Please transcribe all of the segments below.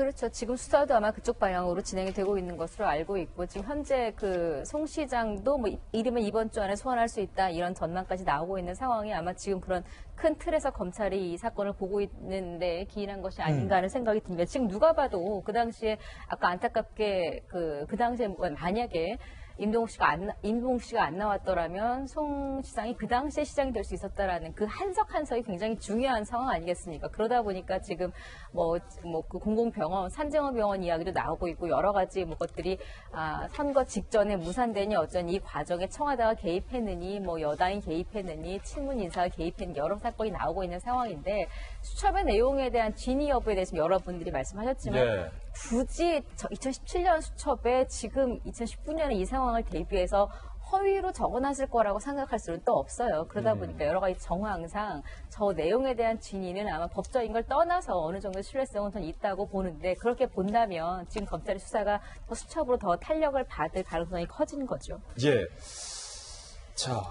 그렇죠. 지금 수사도 아마 그쪽 방향으로 진행이 되고 있는 것으로 알고 있고, 지금 현재 그 송 시장도 뭐 이르면 이번 주 안에 소환할 수 있다 이런 전망까지 나오고 있는 상황이 아마 지금 그런 큰 틀에서 검찰이 이 사건을 보고 있는데 기인한 것이 아닌가 하는 생각이 듭니다. 지금 누가 봐도 그 당시에 아까 안타깝게 그 당시에 만약에 임동욱 씨가 안 나왔더라면 송 시장이 그 당시에 시장이 될 수 있었다라는 그 한석 한석이 굉장히 중요한 상황 아니겠습니까? 그러다 보니까 지금 그 공공병원, 산정호병원 이야기도 나오고 있고 여러 가지 것들이 선거 직전에 무산되니 어쩐 이 과정에 청와대가 개입했느니 여당이 개입했느니 친문 인사가 개입했느니 여러 사건이 나오고 있는 상황인데 수첩의 내용에 대한 진위 여부에 대해서 여러분들이 말씀하셨지만 예. 굳이 2017년 수첩에 지금 2019년에 이 상황을 대비해서 허위로 적어놨을 거라고 생각할 수는 또 없어요. 그러다 보니까 여러 가지 정황상 저 내용에 대한 진위는 아마 법적인 걸 떠나서 어느 정도 신뢰성은 전 있다고 보는데 그렇게 본다면 지금 검찰의 수사가 수첩으로 더 탄력을 받을 가능성이 커진 거죠. 예. 자,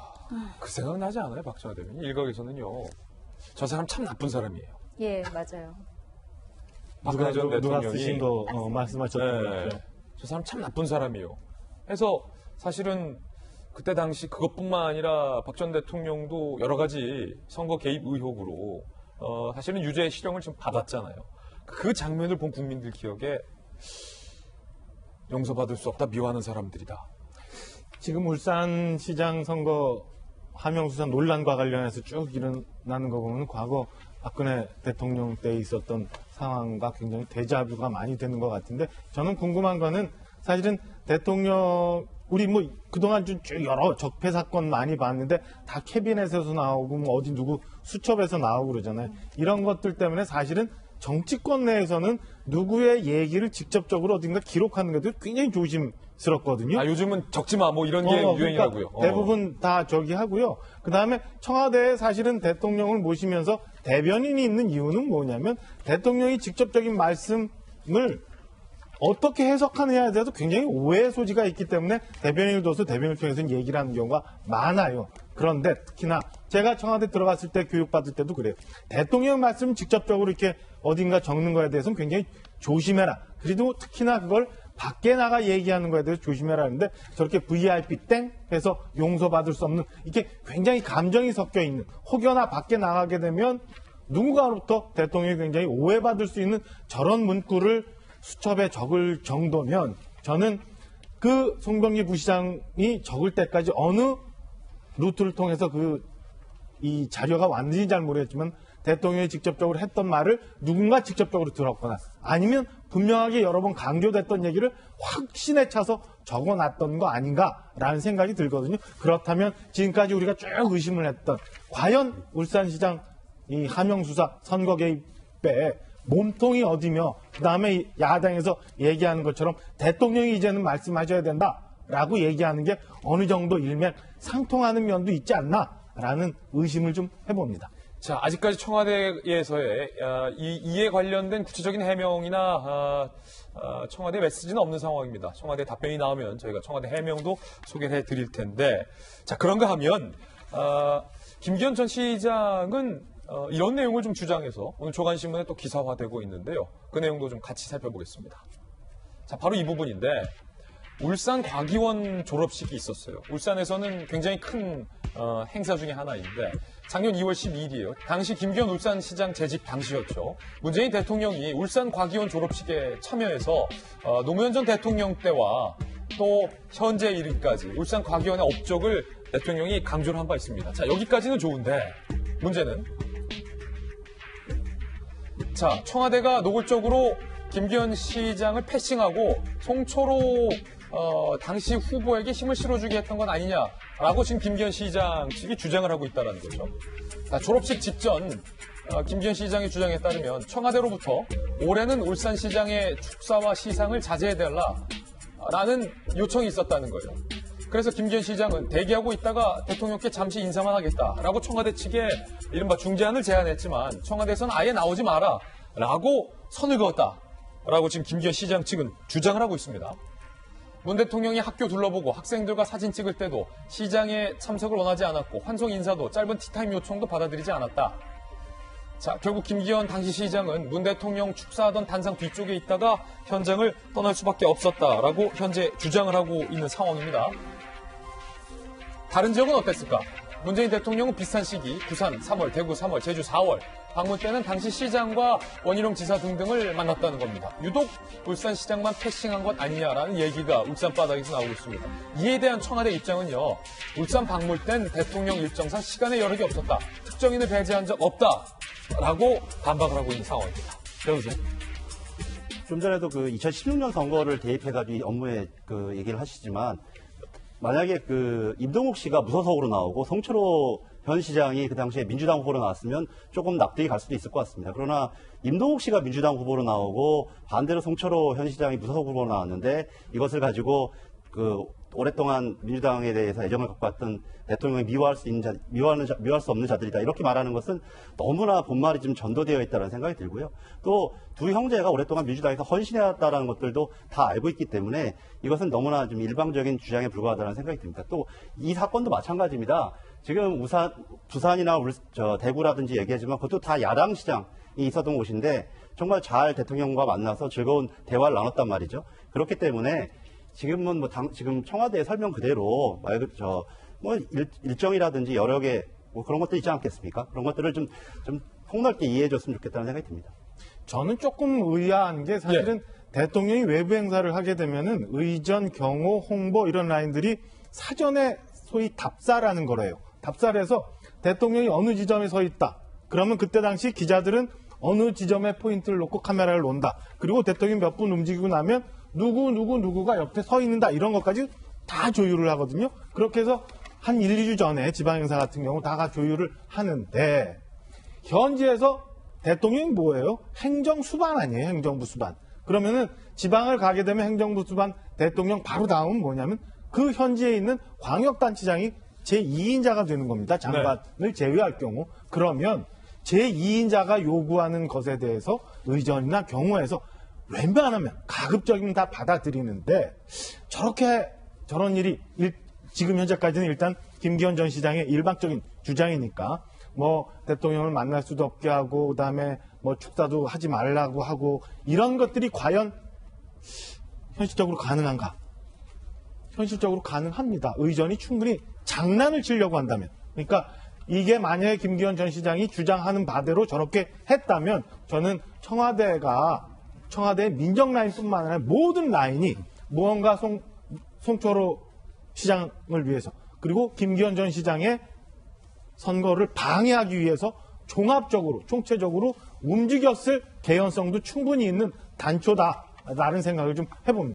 그 생각 나지 않아요, 박정화 대변인? 일각에서는요. 저 사람 참 나쁜 사람이에요. 예, 맞아요. 박근혜 전 누가 대통령이 쓰신 거 말씀하셨던 것 같아요. 저 사람 참 나쁜 사람이에요. 그래서 사실은 그때 당시 그것뿐만 아니라 박 전 대통령도 여러 가지 선거 개입 의혹으로 사실은 유죄의 실형을 지금 받았잖아요. 그 장면을 본 국민들 기억에 용서받을 수 없다, 미워하는 사람들이다. 지금 울산시장 선거 하명수사 논란과 관련해서 쭉 일어나는 거 보면 과거 박근혜 대통령 때 있었던 상황과 굉장히 데자뷰가 많이 되는 것 같은데 저는 궁금한 거는 사실은 대통령 우리 그동안 쭉 여러 적폐 사건 많이 봤는데 다 캐비넷에서 나오고 어디 누구 수첩에서 나오고 그러잖아요. 이런 것들 때문에 사실은 정치권 내에서는 누구의 얘기를 직접적으로 어딘가 기록하는 것도 굉장히 조심스럽거든요. 요즘은 적지 마, 이런 게 유행이라고요. 그러니까 대부분 다 저기 하고요. 그 다음에 청와대에 사실은 대통령을 모시면서 대변인이 있는 이유는 뭐냐면 대통령이 직접적인 말씀을 어떻게 해석하느냐에 대해서 굉장히 오해의 소지가 있기 때문에 대변인을 둬서 대변인을 통해서 얘기를 하는 경우가 많아요. 그런데 특히나 제가 청와대 들어갔을 때 교육받을 때도 그래요. 대통령 말씀 직접적으로 이렇게 어딘가 적는 거에 대해서는 굉장히 조심해라. 그래도 특히나 그걸 밖에 나가 얘기하는 거에 대해서 조심해라 하는데 저렇게 VIP 땡 해서 용서받을 수 없는 이렇게 굉장히 감정이 섞여 있는 혹여나 밖에 나가게 되면 누군가로부터 대통령이 굉장히 오해받을 수 있는 저런 문구를 수첩에 적을 정도면 저는 그 송병기 부시장이 적을 때까지 어느 루트를 통해서 이 자료가 왔는지 잘 모르겠지만 대통령이 직접적으로 했던 말을 누군가 직접적으로 들었거나 아니면 분명하게 여러 번 강조됐던 얘기를 확신에 차서 적어놨던 거 아닌가라는 생각이 들거든요. 그렇다면 지금까지 우리가 쭉 의심을 했던 과연 울산시장 이 하명수사 선거 개입에 몸통이 어디며 그다음에 야당에서 얘기하는 것처럼 대통령이 이제는 말씀하셔야 된다라고 얘기하는 게 어느 정도 일맥상통하는 면도 있지 않나라는 의심을 좀 해봅니다. 자, 아직까지 청와대에서의 이에 관련된 구체적인 해명이나 청와대 메시지는 없는 상황입니다. 청와대 답변이 나오면 저희가 청와대 해명도 소개를 해드릴 텐데, 자, 그런가 하면 김기현 전 시장은 이런 내용을 좀 주장해서 오늘 조간신문에 또 기사화되고 있는데요. 그 내용도 좀 같이 살펴보겠습니다. 자, 바로 이 부분인데 울산 과기원 졸업식이 있었어요. 울산에서는 굉장히 큰 행사 중에 하나인데 작년 2월 12일이에요. 당시 김기현 울산시장 재직 당시였죠. 문재인 대통령이 울산 과기원 졸업식에 참여해서 노무현 전 대통령 때와 또 현재 이르기까지 울산 과기원의 업적을 대통령이 강조를 한 바 있습니다. 자, 여기까지는 좋은데 문제는 자, 청와대가 노골적으로 김기현 시장을 패싱하고 송초로 당시 후보에게 힘을 실어주게 했던 건 아니냐라고 지금 김기현 시장 측이 주장을 하고 있다는 거죠. 자, 졸업식 직전 김기현 시장의 주장에 따르면 청와대로부터 올해는 울산시장의 축사와 시상을 자제해달라라는 요청이 있었다는 거예요. 그래서 김기현 시장은 대기하고 있다가 대통령께 잠시 인사만 하겠다라고 청와대 측에 이른바 중재안을 제안했지만 청와대에서는 아예 나오지 마라라고 선을 그었다라고 지금 김기현 시장 측은 주장을 하고 있습니다. 문 대통령이 학교 둘러보고 학생들과 사진 찍을 때도 시장의 참석을 원하지 않았고 환송 인사도 짧은 티타임 요청도 받아들이지 않았다. 자, 결국 김기현 당시 시장은 문 대통령 축사하던 단상 뒤쪽에 있다가 현장을 떠날 수밖에 없었다라고 현재 주장을 하고 있는 상황입니다. 다른 지역은 어땠을까? 문재인 대통령은 비슷한 시기 부산 3월, 대구 3월, 제주 4월 방문 때는 당시 시장과 원희룡 지사 등등을 만났다는 겁니다. 유독 울산시장만 패싱한 것 아니냐라는 얘기가 울산 바닥에서 나오고 있습니다. 이에 대한 청와대 입장은요. 울산 방문 땐 대통령 일정상 시간의 여력이 없었다. 특정인을 배제한 적 없다라고 반박을 하고 있는 상황입니다. 배우세요. 좀 전에도 그 2016년 선거를 대입해가지고 이 업무에 그 얘기를 하시지만 만약에 그 임동욱 씨가 무소속으로 나오고 송철호 현 시장이 그 당시에 민주당 후보로 나왔으면 조금 납득이 갈 수도 있을 것 같습니다. 그러나 임동욱 씨가 민주당 후보로 나오고 반대로 송철호 현 시장이 무소속 후보로 나왔는데 이것을 가지고 그 오랫동안 민주당에 대해서 애정을 갖고 왔던 대통령이 미워할 수 없는 자들이다. 이렇게 말하는 것은 너무나 본말이 좀 전도되어 있다는 생각이 들고요. 또 두 형제가 오랫동안 민주당에서 헌신해왔다는 것들도 다 알고 있기 때문에 이것은 너무나 좀 일방적인 주장에 불과하다는 생각이 듭니다. 또 이 사건도 마찬가지입니다. 지금 부산이나 대구라든지 얘기하지만 그것도 다 야당 시장이 있었던 곳인데 정말 잘 대통령과 만나서 즐거운 대화를 나눴단 말이죠. 그렇기 때문에 지금은 지금 청와대의 설명 그대로 일정이라든지 여러 개 그런 것도 있지 않겠습니까? 그런 것들을 좀 폭넓게 이해해 줬으면 좋겠다는 생각이 듭니다. 저는 조금 의아한 게 사실은 대통령이 외부 행사를 하게 되면은 의전, 경호, 홍보 이런 라인들이 사전에 소위 답사라는 거래요. 답사를 대통령이 어느 지점에 서 있다. 그러면 그때 당시 기자들은 어느 지점에 포인트를 놓고 카메라를 놓는다. 그리고 대통령이 몇 분 움직이고 나면 누구가 옆에 서 있는다. 이런 것까지 다 조율을 하거든요. 그렇게 해서 한 1, 2주 전에 지방행사 같은 경우 다 조율을 하는데 현지에서 대통령이 뭐예요? 행정 수반 아니에요? 행정부 수반. 그러면은 지방을 가게 되면 행정부 수반 대통령 바로 다음 뭐냐면 그 현지에 있는 광역단체장이 제2인자가 되는 겁니다. 장관을 제외할 경우. 그러면 제2인자가 요구하는 것에 대해서 의전이나 경호에서 웬만하면 가급적이면 다 받아들이는데 저런 일이 지금 현재까지는 일단 김기현 전 시장의 일방적인 주장이니까 뭐 대통령을 만날 수도 없게 하고 그다음에 뭐 축사도 하지 말라고 하고 이런 것들이 과연 현실적으로 가능한가? 현실적으로 가능합니다. 의전이 충분히 장난을 치려고 한다면. 그러니까 이게 만약에 김기현 전 시장이 주장하는 바대로 저렇게 했다면 저는 청와대의 민정 라인뿐만 아니라 모든 라인이 무언가 송철호 시장을 위해서 그리고 김기현 전 시장의 선거를 방해하기 위해서 종합적으로 총체적으로 움직였을 개연성도 충분히 있는 단초다라는 생각을 좀 해봅니다.